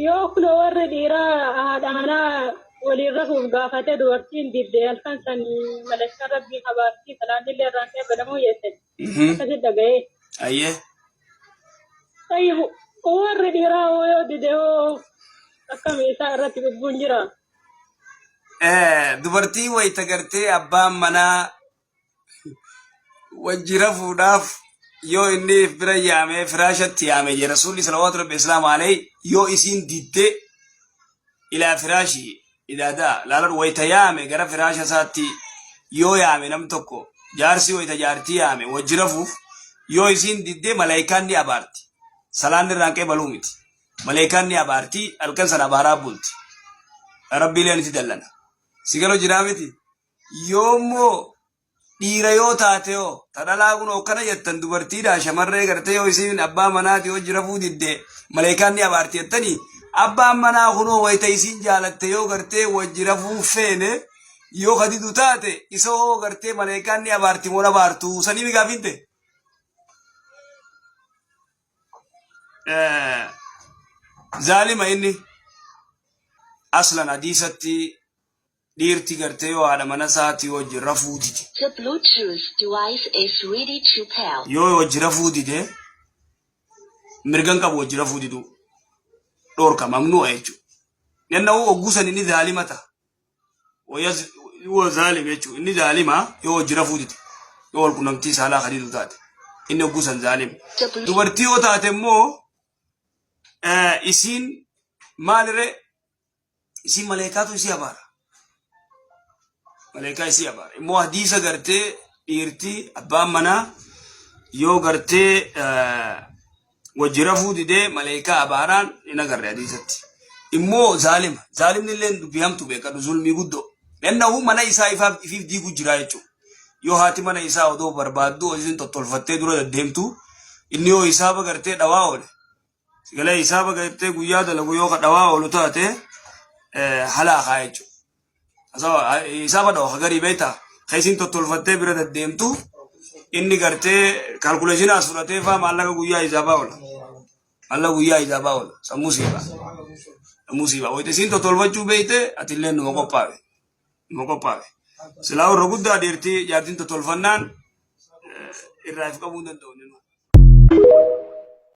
yoo kun warri dhiiraa haadha waliin rafuuf gaafate dubartiin didde halkan san malakka rabbii qabaatti salaanillee irraan ta'e banamoo jette akkasi dhaga'ee ayyee ayyu warri dhiiraa yoo dide hoo akkam isaa irratti bubbuun jira dubartii wayita gartee abbaan manaa wajji rafuudhaaf yoo inni bira yaamee firaashatti yaame je rasuulli salawaatu rabbi islaamu alayhi yoo isiin didde ilaa firaashi idaada laalar wayita yaame gara firaasha isaatti yoo yaame nam tokko jaarsi wayita jaartii yaame wajji rafuuf yoo isiin didde malaayikaan ni abaarti salaan irraan qeebaluu miti malaayikaan ni abaarti halkan sana abaaraa bulti rabbiileen itti dallana sigalo jiraa miti yoommoo dhiira yoo taate yoo tadhalaa kun hokkana jettan dubartiidha shamarree gartee yoo isiin abbaa manaati wajji rafuu didde malaayikaan ni abaarti jettanii abbaan manaa kunoo wayita isiin jaalatte yoo gartee wajji rafuu feene yoo kadidu taate isa hoo gartee malaayikaan ni abaarti moo abaartu sanii migaafinte zaalima inni aslan hadiisatti dhiirti gartee yoo haadha mana isaati wajji rafuu dide The Bluetooth device is ready to pair. yoo wajji rafuu dide mirgan qabu wajji rafuu didu dhorka mamnu'a jechuudha. Nenna oggusan inni zaalimata wo zaalim jechuudha. Inni zaalima yoo wajji rafuu dide yoo wal qunnamtii saalaa khadiidu taate inni oggusan zaalim. Dubartii yoo taate immoo isiin maaliree isiin maleekaatu isii abaara. Malaayikaa isii abaara. Immoo hadiisa gartee dhiirtii abbaan manaa yoo gartee wajji rafuu didee malaayikaa abaaraan in agarre hadiisatti. Immoo zaalima. Zaalimni illee dubbihamtu beekadhu zulmii guddoo. Nennahu mana isaa ifiif diiguu jira jechuudha. Yoo haati mana isaa odoo barbaaddu isin tottolfattee dura deddeemtu inni yoo hisaaba gartee dhawaa oole. Sigalee hisaaba gartee guyyaa dalagu yoo dhawaa oolu taate halaakaa jechuudha. Asawa hisaaba dhawa garii beektaa isin tottolfattee bira deddeemtu inni gartee kalkuleeshinii as fudhatee faa maallaqa guyyaa hisaabaa oola. Maallaqa guyyaa hisaabaa oola. Sammuu siibaa. Sammuu siibaa. Wayita isin tottolfachuu beekte ati illee numa qophaawe. Numa qophaawe. Silaa warra guddaa dhiirtii jaartiin tottolfannaan irraa if qabuu hin danda'u.